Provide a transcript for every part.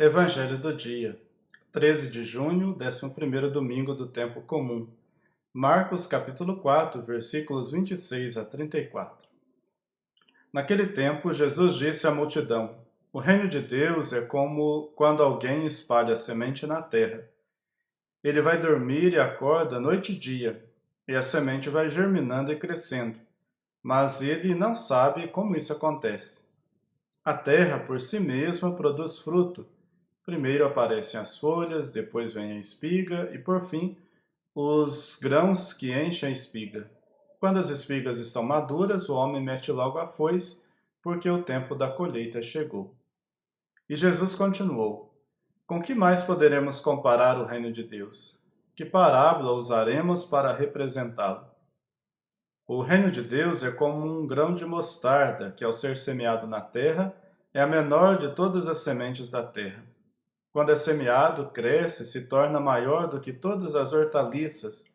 Evangelho do dia, 13 de junho, 11º domingo do tempo comum. Marcos capítulo 4, versículos 26 a 34. Naquele tempo, Jesus disse à multidão: O reino de Deus é como quando alguém espalha semente na terra. Ele vai dormir e acorda noite e dia, e a semente vai germinando e crescendo, mas ele não sabe como isso acontece. A terra, por si mesma, produz fruto. Primeiro aparecem as folhas, depois vem a espiga e, por fim, os grãos que enchem a espiga. Quando as espigas estão maduras, o homem mete logo a foice, porque o tempo da colheita chegou. E Jesus continuou: Com que mais poderemos comparar o reino de Deus? Que parábola usaremos para representá-lo? O reino de Deus é como um grão de mostarda, que ao ser semeado na terra, é a menor de todas as sementes da terra. Quando é semeado, cresce e se torna maior do que todas as hortaliças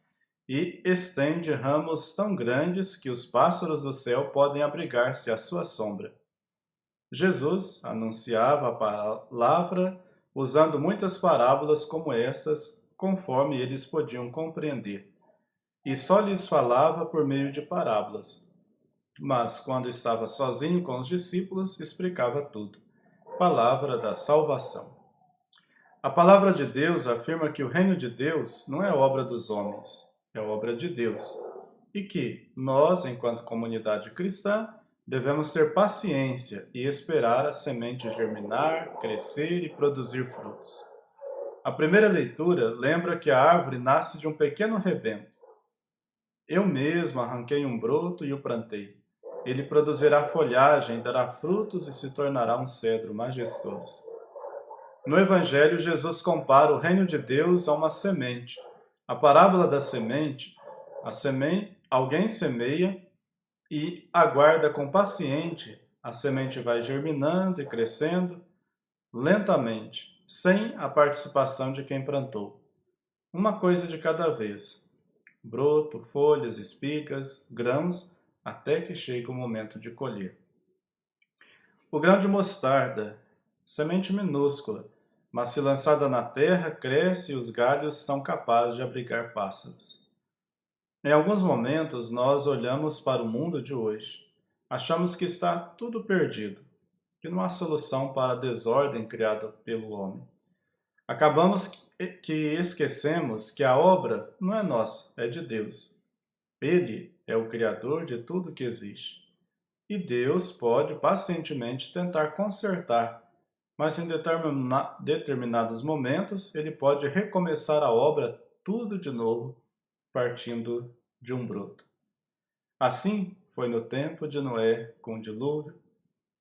e estende ramos tão grandes que os pássaros do céu podem abrigar-se à sua sombra. Jesus anunciava a palavra usando muitas parábolas como estas, conforme eles podiam compreender, e só lhes falava por meio de parábolas. Mas, quando estava sozinho com os discípulos, explicava tudo. Palavra da salvação. A palavra de Deus afirma que o reino de Deus não é obra dos homens, é obra de Deus. E que nós, enquanto comunidade cristã, devemos ter paciência e esperar a semente germinar, crescer e produzir frutos. A primeira leitura lembra que a árvore nasce de um pequeno rebento. Eu mesmo arranquei um broto e o plantei. Ele produzirá folhagem, dará frutos e se tornará um cedro majestoso. No Evangelho, Jesus compara o reino de Deus a uma semente. A parábola da semente, alguém semeia e aguarda com paciente. A semente vai germinando e crescendo lentamente, sem a participação de quem plantou. Uma coisa de cada vez. Broto, folhas, espigas, grãos, até que chegue o momento de colher. O grão de mostarda, semente minúscula, mas se lançada na terra, cresce e os galhos são capazes de abrigar pássaros. Em alguns momentos, nós olhamos para o mundo de hoje. Achamos que está tudo perdido, que não há solução para a desordem criada pelo homem. Acabamos que esquecemos que a obra não é nossa, é de Deus. Ele é o Criador de tudo que existe. E Deus pode pacientemente tentar consertar, mas em determinados momentos ele pode recomeçar a obra tudo de novo, partindo de um broto. Assim foi no tempo de Noé com o dilúvio,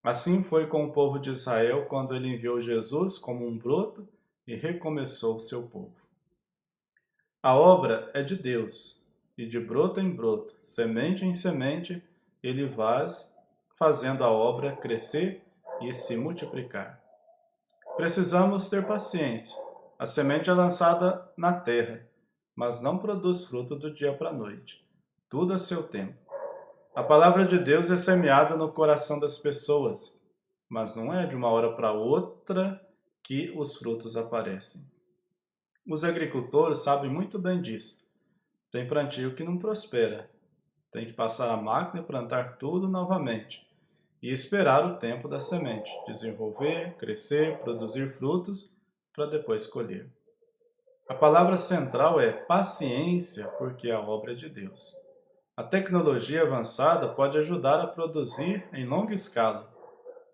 assim foi com o povo de Israel quando ele enviou Jesus como um broto e recomeçou o seu povo. A obra é de Deus, e de broto em broto, semente em semente, ele vai fazendo a obra crescer e se multiplicar. Precisamos ter paciência. A semente é lançada na terra, mas não produz fruto do dia para a noite. Tudo a seu tempo. A palavra de Deus é semeada no coração das pessoas, mas não é de uma hora para outra que os frutos aparecem. Os agricultores sabem muito bem disso. Tem plantio que não prospera. Tem que passar a máquina e plantar tudo novamente. E esperar o tempo da semente, desenvolver, crescer, produzir frutos, para depois colher. A palavra central é paciência, porque é a obra de Deus. A tecnologia avançada pode ajudar a produzir em longa escala,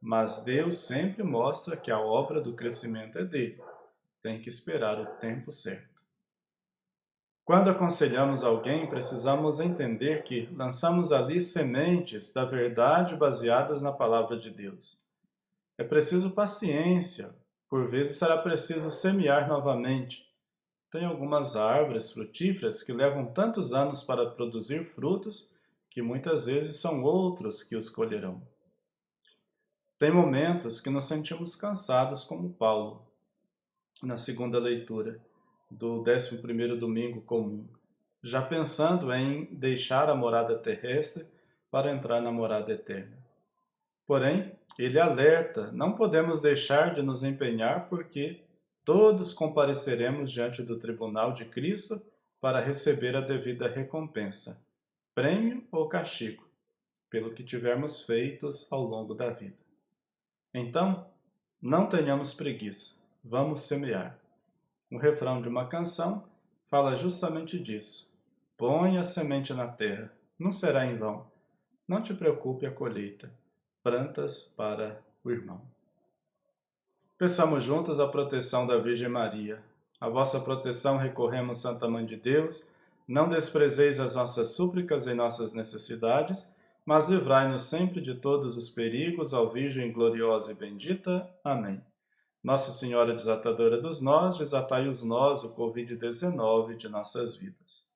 mas Deus sempre mostra que a obra do crescimento é dele. Tem que esperar o tempo certo. Quando aconselhamos alguém, precisamos entender que lançamos ali sementes da verdade baseadas na palavra de Deus. É preciso paciência, por vezes será preciso semear novamente. Tem algumas árvores frutíferas que levam tantos anos para produzir frutos que muitas vezes são outros que os colherão. Tem momentos que nos sentimos cansados como Paulo, na segunda leitura do 11º domingo comum, já pensando em deixar a morada terrestre para entrar na morada eterna. Porém, Ele alerta: não podemos deixar de nos empenhar porque todos compareceremos diante do tribunal de Cristo para receber a devida recompensa, prêmio ou castigo, pelo que tivermos feitos ao longo da vida. Então, não tenhamos preguiça, vamos semear. O refrão de uma canção fala justamente disso. Põe a semente na terra, não será em vão. Não te preocupe a colheita, plantas para o irmão. Peçamos juntos a proteção da Virgem Maria. A vossa proteção recorremos, Santa Mãe de Deus. Não desprezeis as nossas súplicas em nossas necessidades, mas livrai-nos sempre de todos os perigos, ó Virgem gloriosa e bendita. Amém. Nossa Senhora desatadora dos nós, desatai os nós, o Covid-19 de nossas vidas.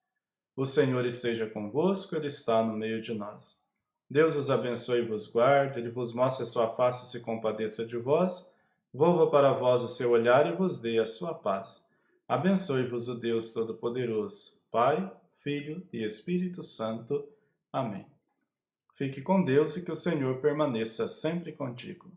O Senhor esteja convosco, Ele está no meio de nós. Deus os abençoe e vos guarde, Ele vos mostre a sua face e se compadeça de vós, volva para vós o seu olhar e vos dê a sua paz. Abençoe-vos o Deus Todo-Poderoso, Pai, Filho e Espírito Santo. Amém. Fique com Deus e que o Senhor permaneça sempre contigo.